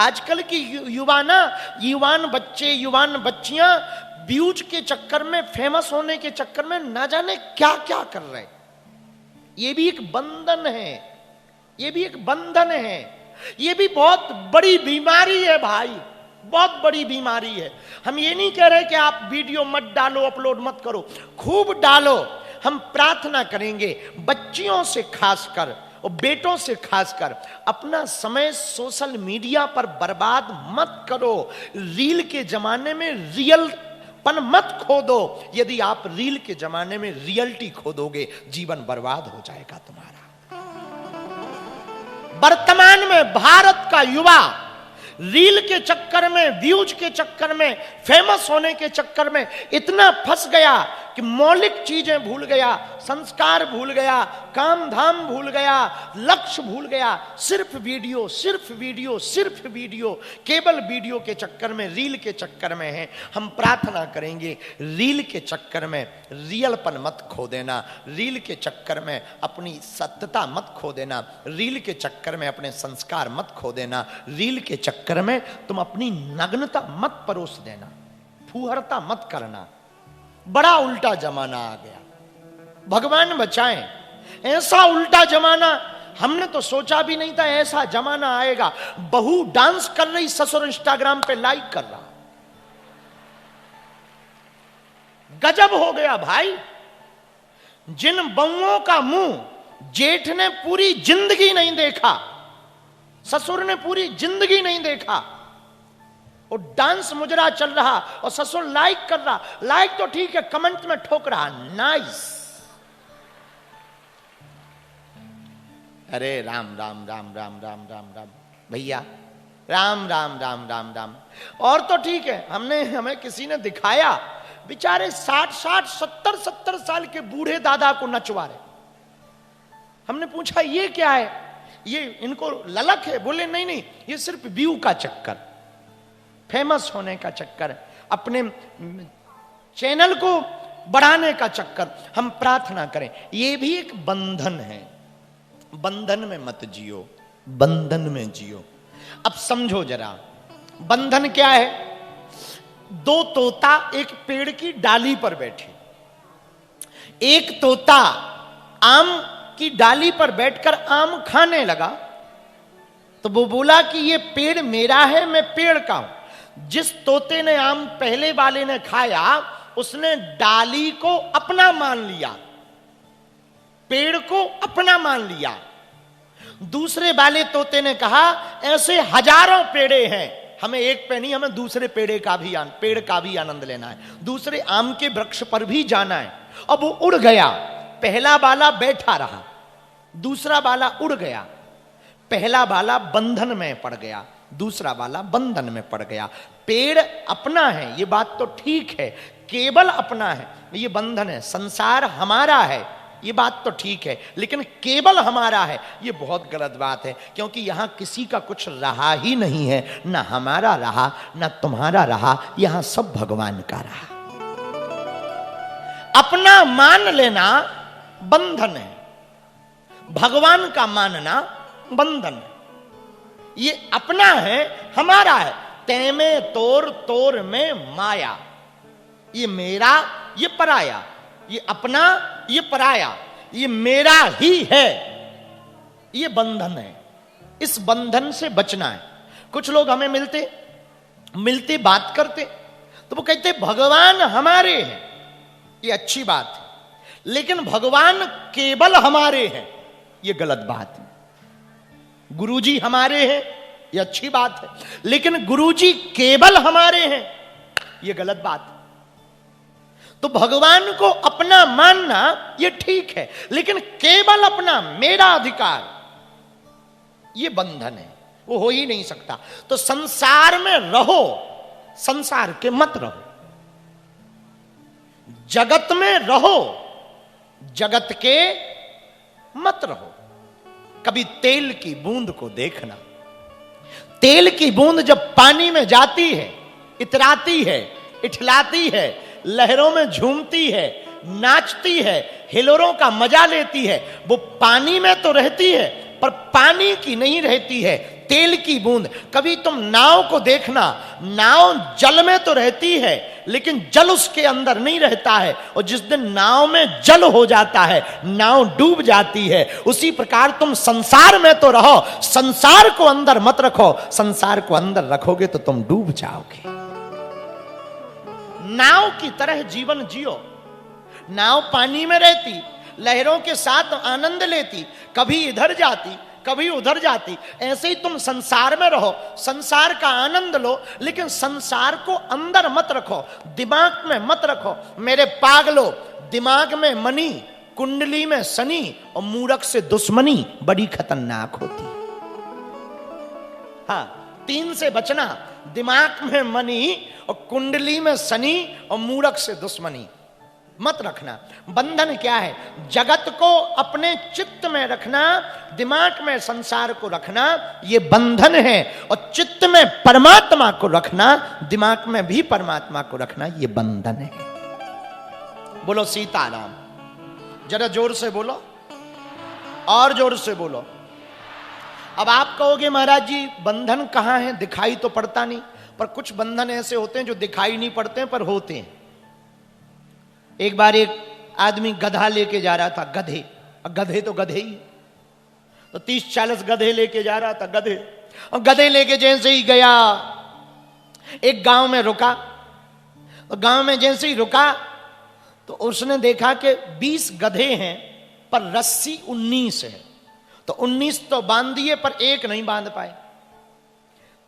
आजकल की युवान बच्चे युवान बच्चियां व्यूज के चक्कर में, फेमस होने के चक्कर में ना जाने क्या क्या कर रहे हैं। ये भी एक बंधन है, ये भी एक बंधन है, ये भी बहुत बड़ी बीमारी है भाई, बहुत बड़ी बीमारी है। हम ये नहीं कह रहे कि आप वीडियो मत डालो, अपलोड मत करो, खूब डालो। हम प्रार्थना करेंगे बच्चियों से खासकर और बेटों से खासकर, अपना समय सोशल मीडिया पर बर्बाद मत करो। रील के जमाने में रियलपन मत खोदो। यदि आप रील के जमाने में रियलिटी खोदोगे, जीवन बर्बाद हो जाएगा तुम्हारा। वर्तमान में भारत का युवा रील के चक्कर में, व्यूज के चक्कर में, फेमस होने के चक्कर में इतना फंस गया कि मौलिक चीजें भूल गया, संस्कार भूल गया, काम धाम भूल गया, लक्ष्य भूल गया। सिर्फ वीडियो, सिर्फ वीडियो, सिर्फ वीडियो, केवल वीडियो के चक्कर में, रील के चक्कर में है। हम प्रार्थना करेंगे रील के चक्कर में रियलपन मत खो देना, रील के चक्कर में अपनी सत्यता मत खो देना, रील के चक्कर में अपने संस्कार मत खो देना, रील के चक्कर में तुम अपनी नग्नता मत परोस देना, फूहरता मत करना। बड़ा उल्टा जमाना आ गया, भगवान बचाएं। ऐसा उल्टा जमाना हमने तो सोचा भी नहीं था, ऐसा जमाना आएगा। बहू डांस कर रही, ससुर इंस्टाग्राम पे लाइक कर रहा। गजब हो गया भाई। जिन बहुओं का मुंह जेठ ने पूरी जिंदगी नहीं देखा, ससुर ने पूरी जिंदगी नहीं देखा, और डांस मुजरा चल रहा और ससुर लाइक कर रहा। लाइक तो ठीक है, कमेंट में ठोक रहा, नाइस। अरे राम राम राम राम राम राम राम भैया, राम राम राम राम राम। और तो ठीक है, हमें किसी ने दिखाया बेचारे 60 70 साल के बूढ़े दादा को नचवा रहे। हमने पूछा ये क्या है, ये इनको ललक है? बोले नहीं नहीं, ये सिर्फ व्यू का चक्कर, फेमस होने का चक्कर, अपने चैनल को बढ़ाने का चक्कर। हम प्रार्थना करें, ये भी एक बंधन है, बंधन में मत जियो, बंधन में जियो। अब समझो जरा, बंधन क्या है? दो तोता एक पेड़ की डाली पर बैठे। एक तोता आम की डाली पर बैठकर आम खाने लगा, तो वो बोला कि ये पेड़ मेरा है, मैं पेड़ का हूं। जिस तोते ने आम पहले वाले ने खाया, उसने डाली को अपना मान लिया, पेड़ को अपना मान लिया। दूसरे वाले तोते ने कहा ऐसे हजारों पेड़े हैं, हमें एक पे नहीं, हमें दूसरे पेड़ का भी आनंद लेना है, दूसरे आम के वृक्ष पर भी जाना है। अब वो उड़ गया, पहला वाला बैठा रहा, दूसरा वाला उड़ गया। पहला वाला बंधन में पड़ गया, दूसरा वाला बंधन में पड़ गया। पेड़ अपना है, ये बात तो ठीक है, केवल अपना है, ये बंधन है। संसार हमारा है, ये बात तो ठीक है, लेकिन केवल हमारा है, ये बहुत गलत बात है। क्योंकि यहां किसी का कुछ रहा ही नहीं है, ना हमारा रहा ना तुम्हारा रहा, यहां सब भगवान का रहा। अपना मान लेना बंधन है, भगवान का मानना बंधन है। ये अपना है, हमारा है। तैमे तोर तोर में माया, ये मेरा ये पराया, ये अपना ये पराया, ये मेरा ही है, ये बंधन है। इस बंधन से बचना है। कुछ लोग हमें मिलते बात करते तो वो कहते भगवान हमारे हैं, ये अच्छी बात है, लेकिन भगवान केवल हमारे हैं, ये गलत बात है। गुरुजी हमारे हैं, ये अच्छी बात है, लेकिन गुरुजी केवल हमारे हैं, ये गलत बात है। तो भगवान को अपना मानना ये ठीक है, लेकिन केवल अपना, मेरा अधिकार, ये बंधन है, वो हो ही नहीं सकता। तो संसार में रहो, संसार के मत रहो। जगत में रहो, जगत के मत रहो। कभी तेल की बूंद को देखना, तेल की बूंद जब पानी में जाती है, इतराती है, इठलाती है, लहरों में झूमती है, नाचती है, हिलोरों का मजा लेती है, वो पानी में तो रहती है पर पानी की नहीं रहती है, तेल की बूंद। कभी तुम नाव को देखना, नाव जल में तो रहती है लेकिन जल उसके अंदर नहीं रहता है, और जिस दिन नाव में जल हो जाता है नाव डूब जाती है। उसी प्रकार तुम संसार में तो रहो, संसार को अंदर मत रखो, संसार को अंदर रखोगे तो तुम डूब जाओगे। नाव की तरह जीवन जियो। नाव पानी में रहती, लहरों के साथ आनंद लेती, कभी इधर जाती कभी उधर जाती। ऐसे ही तुम संसार में रहो, संसार का आनंद लो, लेकिन संसार को अंदर मत रखो, दिमाग में मत रखो। मेरे पागलो, दिमाग में मनी, कुंडली में शनि और मूरख से दुश्मनी बड़ी खतरनाक होती। हाँ, 3 से बचना, दिमाग में मनी और कुंडली में शनि और मूरख से दुश्मनी मत रखना। बंधन क्या है? जगत को अपने चित्त में रखना, दिमाग में संसार को रखना, ये बंधन है। और चित्त में परमात्मा को रखना, दिमाग में भी परमात्मा को रखना, ये बंधन है। बोलो सीताराम। जरा जोर से बोलो, और जोर से बोलो। अब आप कहोगे महाराज जी बंधन कहां है, दिखाई तो पड़ता नहीं। पर कुछ बंधन ऐसे होते हैं जो दिखाई नहीं पड़ते हैं पर होते हैं। एक बार एक आदमी गधा लेके जा रहा था, गधे, गधे तो गधे ही, तो 30-40 गधे लेके जा रहा था, गधे। और गधे लेके जैसे ही गया एक गांव में रुका, और गांव में जैसे ही रुका तो उसने देखा कि 20 गधे हैं पर रस्सी 19 है। तो 19 तो बांध दिए पर एक नहीं बांध पाए।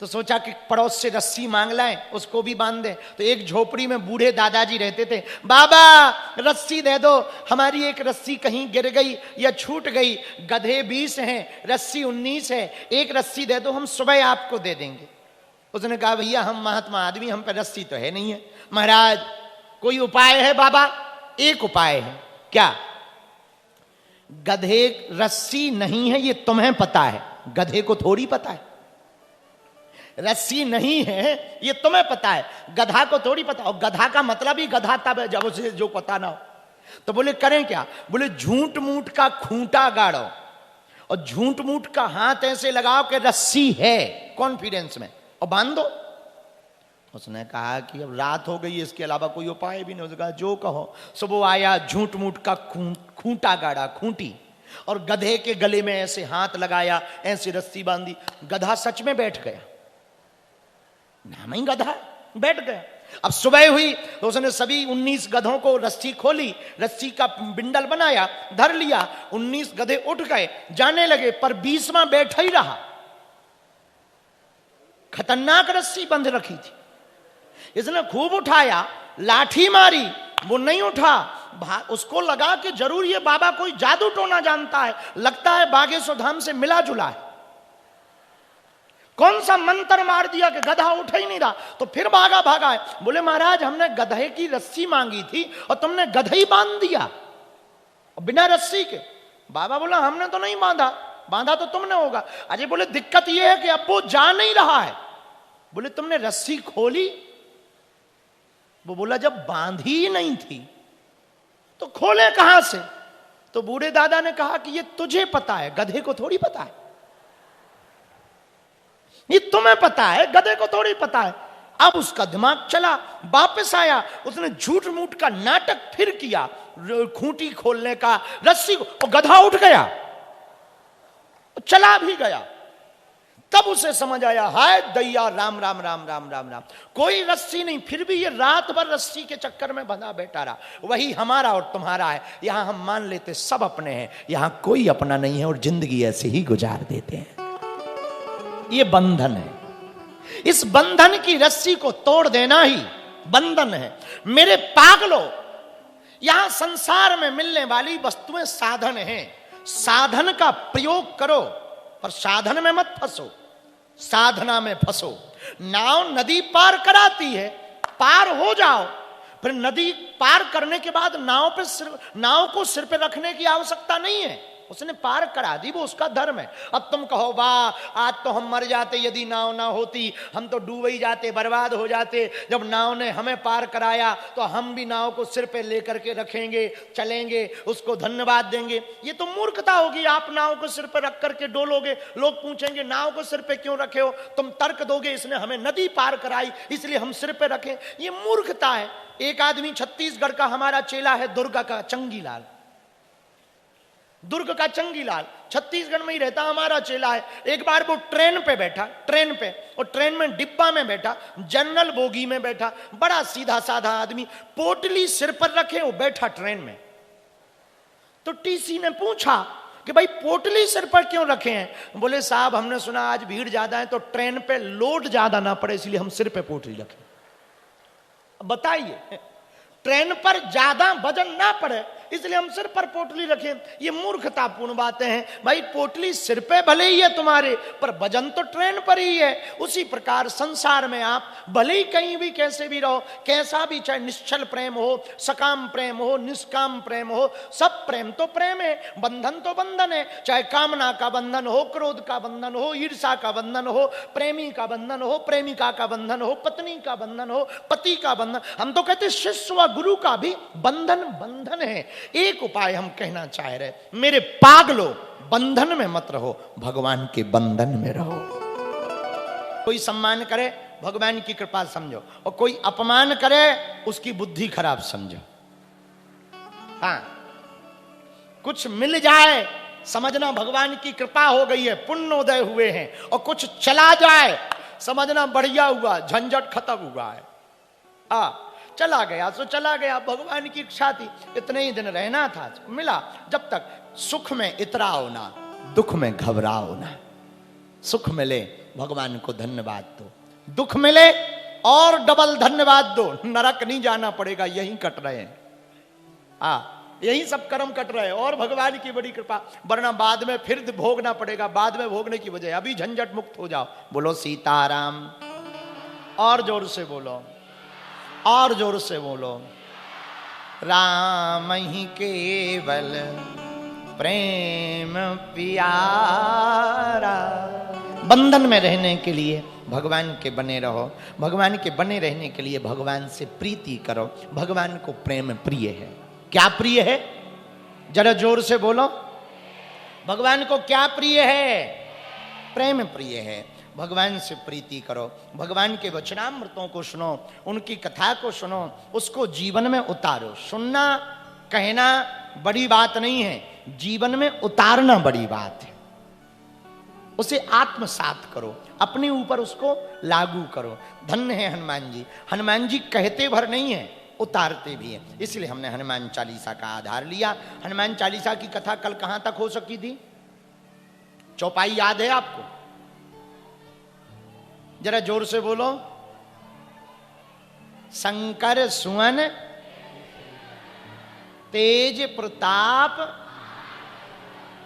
तो सोचा कि पड़ोस से रस्सी मांग लाएं, उसको भी बांध दें। तो एक झोपड़ी में बूढ़े दादाजी रहते थे। बाबा रस्सी दे दो, हमारी एक रस्सी कहीं गिर गई या छूट गई, गधे 20 हैं, रस्सी 19 है, एक रस्सी दे दो, हम सुबह आपको दे देंगे। उसने कहा भैया हम महात्मा आदमी, हम पे रस्सी तो है नहीं है। महाराज कोई उपाय है? बाबा एक उपाय है। क्या? गधे रस्सी नहीं है ये तुम्हें पता है, गधे को थोड़ी पता है। रस्सी नहीं है ये तुम्हें पता है, गधा को थोड़ी पता। और गधा का मतलब ही गधा तब है जब उसे जो पता ना हो। तो बोले करें क्या? बोले झूठ मूठ का खूंटा गाड़ो और झूठ मूठ का हाथ ऐसे लगाओ कि रस्सी है कॉन्फिडेंस में, और बांध दो। उसने कहा कि अब रात हो गई, इसके अलावा कोई उपाय भी नहीं। उसने कहा जो कहो। सुबह आया, झूठ मूठ का खूंटा गाड़ा, खूंटी, और गधे के गले में ऐसे हाथ लगाया, ऐसे रस्सी बांधी। गधा सच में बैठ गया, नाम ही गधा, बैठ गया। अब सुबह हुई तो उसने सभी 19 गधों को रस्सी खोली, रस्सी का बिंडल बनाया, धर लिया। 19 गधे उठ गए, जाने लगे, पर 20वां बैठा ही रहा। खतरनाक रस्सी बंध रखी थी। इसने खूब उठाया, लाठी मारी, वो नहीं उठा। उसको लगा कि जरूर ये बाबा कोई जादू टोना जानता है, लगता है बागेश्वर धाम से मिला जुला है। कौन सा मंत्र मार दिया कि गधा उठ ही नहीं रहा। तो फिर भागा है। बोले महाराज हमने गधे की रस्सी मांगी थी और तुमने गधा ही बांध दिया बिना रस्सी के। बाबा बोला हमने तो नहीं बांधा, बांधा तो तुमने होगा। अरे बोले दिक्कत यह है कि अब वो जा नहीं रहा है। बोले तुमने रस्सी खोली? वो बोला जब बांधी ही नहीं थी तो खोले कहां से? तो बूढ़े दादा ने कहा कि ये तुझे पता है, गधे को थोड़ी पता है। ये तुम्हें पता है, गधे को थोड़ी पता है। अब उसका दिमाग चला, वापस आया, उसने झूठ मूठ का नाटक फिर किया, खूंटी खोलने का, रस्सी को, और गधा उठ गया, चला भी गया। तब उसे समझ आया, हाय दैया, राम राम राम राम राम राम, कोई रस्सी नहीं। फिर भी ये रात भर रस्सी के चक्कर में बंधा बैठा रहा। वही हमारा और तुम्हारा है। यहां हम मान लेते सब अपने हैं, यहां कोई अपना नहीं है और जिंदगी ऐसे ही गुजार देते हैं। ये बंधन है। इस बंधन की रस्सी को तोड़ देना ही बंधन है। मेरे पागलों, यहां संसार में मिलने वाली वस्तुएं साधन हैं। साधन का प्रयोग करो पर साधन में मत फंसो, साधना में फंसो। नाव नदी पार कराती है, पार हो जाओ, फिर नदी पार करने के बाद नाव को सिर पे रखने की आवश्यकता नहीं है, उसने पार करा दी, वो उसका धर्म है। अब तुम कहो वाह आज तो हम मर जाते यदि नाव ना होती, हम तो डूब ही जाते, बर्बाद हो जाते। जब नाव ने हमें पार कराया तो हम भी नाव को सिर पे लेकर के रखेंगे, चलेंगे, उसको धन्यवाद देंगे। ये तो मूर्खता होगी। आप नाव को सिर पे रख करके डोलोगे, लोग पूछेंगे नाव को सिर पे क्यों रखे हो, तुम तर्क दोगे इसने हमें नदी पार कराई इसलिए हम सिर पे रखें। ये मूर्खता है। एक आदमी छत्तीसगढ़ का हमारा चेला है, दुर्ग का चंगीलाल, दुर्ग का चंगीलाल छत्तीसगढ़ में ही रहता, हमारा चेला है। एक बार वो ट्रेन पे बैठा, ट्रेन पे, और ट्रेन में डिब्बा में बैठा, जनरल बोगी में बैठा, बड़ा सीधा साधा आदमी, पोटली सिर पर रखे वो बैठा ट्रेन में। तो टीसी ने पूछा कि भाई पोटली सिर पर क्यों रखे हैं? बोले साहब हमने सुना आज भीड़ ज्यादा है तो ट्रेन पे लोड ज्यादा ना पड़े इसलिए हम सिर पे पोटली रखें। बताइए, ट्रेन पर ज्यादा वजन ना पड़े इसलिए हम सिर पर पोटली रखें। ये मूर्खतापूर्ण बातें हैं। भाई पोटली सिर पे भले ही है तुम्हारे, पर वजन तो ट्रेन पर ही है। उसी प्रकार संसार में आप भले ही कहीं भी कैसे भी रहो, कैसा भी, चाहे निश्चल प्रेम हो, सकाम प्रेम हो, निष्काम प्रेम हो, सब प्रेम तो प्रेम है, बंधन तो बंधन है। चाहे कामना का बंधन हो, क्रोध का बंधन हो, ईर्षा का बंधन हो, प्रेमी का बंधन हो, प्रेमिका का बंधन हो, पत्नी का बंधन हो, पति का बंधन। हम तो कहते शिष्य व गुरु का भी बंधन बंधन है। एक उपाय हम कहना चाह रहे, मेरे पागलो बंधन में मत रहो, भगवान के बंधन में रहो। कोई सम्मान करे भगवान की कृपा समझो, और कोई अपमान करे उसकी बुद्धि खराब समझो। हाँ, कुछ मिल जाए समझना भगवान की कृपा हो गई है, पुण्योदय हुए हैं, और कुछ चला जाए समझना बढ़िया हुआ, झंझट खत्म हुआ है। चला गया सो चला गया, भगवान की इच्छा थी, इतने ही दिन रहना था, मिला। जब तक सुख में इतराओ ना, दुख में घबराओ ना। सुख मिले भगवान को धन्यवाद दो, दुख मिले और डबल धन्यवाद दो। नरक नहीं जाना पड़ेगा, यहीं कट रहे हैं, यही सब कर्म कट रहे हैं, और भगवान की बड़ी कृपा। वरना बाद में फिर भोगना पड़ेगा, बाद में भोगने की वजह अभी झंझट मुक्त हो जाओ। बोलो सीताराम, और जोर से बोलो, और जोर से बोलो। राम ही केवल प्रेम प्यारा। बंधन में रहने के लिए भगवान के बने रहो, भगवान के बने रहने के लिए भगवान से प्रीति करो। भगवान को प्रेम प्रिय है। क्या प्रिय है? जरा जोर से बोलो। भगवान को क्या प्रिय है? प्रेम प्रिय है। भगवान से प्रीति करो, भगवान के वचनामृतों को सुनो, उनकी कथा को सुनो, उसको जीवन में उतारो। सुनना कहना बड़ी बात नहीं है, जीवन में उतारना बड़ी बात है। उसे आत्मसात करो, अपने ऊपर उसको लागू करो। धन्य है हनुमान जी। हनुमान जी कहते भर नहीं है, उतारते भी हैं। इसलिए हमने हनुमान चालीसा का आधार लिया। हनुमान चालीसा की कथा कल कहां तक हो सकी थी? चौपाई याद है आपको? जरा जोर से बोलो। शंकर सुवन तेज प्रताप,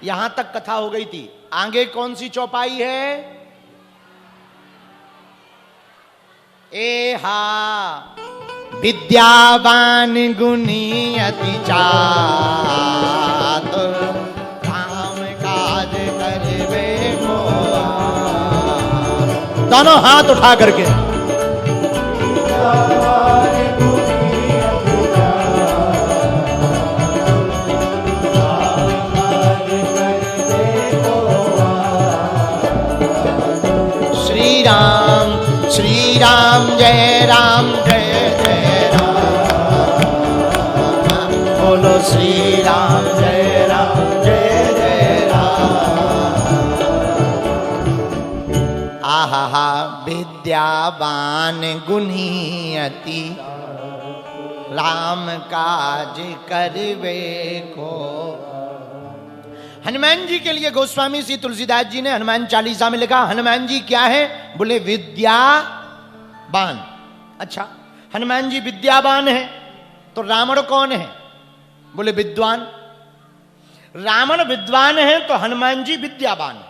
यहां तक कथा हो गई थी। आगे कौन सी चौपाई है? एहा विद्यावान गुणी अति चातुर, काम काज करवे को। दोनों हाथ उठा करके श्री राम श्री राम जय राम जय जय राम। बोलो श्री राम जय राम जय जय राम। आहा विद्यावान गुणी अति, राम काज करवे को। हनुमान जी के लिए गोस्वामी श्री तुलसीदास जी ने हनुमान चालीसा में लिखा, हनुमान जी क्या है? बोले विद्यावान। अच्छा, हनुमान जी विद्यावान है तो रावण कौन है? बोले विद्वान। रावण विद्वान है तो हनुमान जी विद्यावान।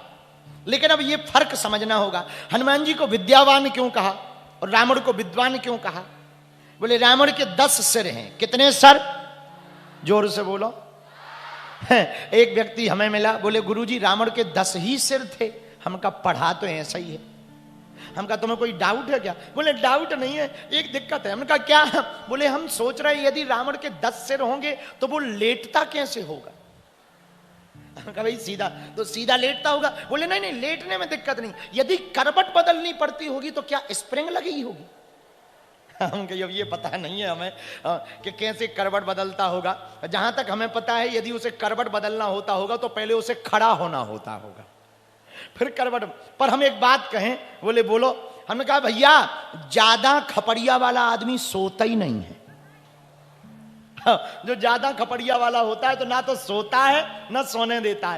लेकिन अब ये फर्क समझना होगा, हनुमान जी को विद्यावान क्यों कहा और रावण को विद्वान क्यों कहा? बोले रावण के 10 सिर हैं। कितने सर? जोर से बोलो। एक व्यक्ति हमें मिला, बोले गुरुजी रावण के 10 ही सिर थे। हम कहा पढ़ा तो ऐसा ही है। हम कहा तुम्हें कोई डाउट है क्या? बोले डाउट नहीं है, एक दिक्कत है। हमने कहा क्या? बोले हम सोच रहे हैं यदि रावण के 10 सिर होंगे तो वो लेटता कैसे होगा? हमने कहा भाई सीधा, तो सीधा लेटता होगा। बोले नहीं नहीं, लेटने में दिक्कत नहीं, यदि करवट बदलनी पड़ती होगी तो क्या स्प्रिंग लगी होगी? हम कहिए ये पता नहीं है हमें कि कैसे करवट बदलता होगा। जहां तक हमें पता है यदि उसे करवट बदलना होता होगा तो पहले उसे खड़ा होना होता होगा, फिर करवट। पर हम एक बात कहें, बोले बोलो। हमने कहा भैया ज्यादा खपड़िया वाला आदमी सोता ही नहीं है। जो ज्यादा खपड़िया वाला होता है तो ना तो सोता है ना सोने देता है।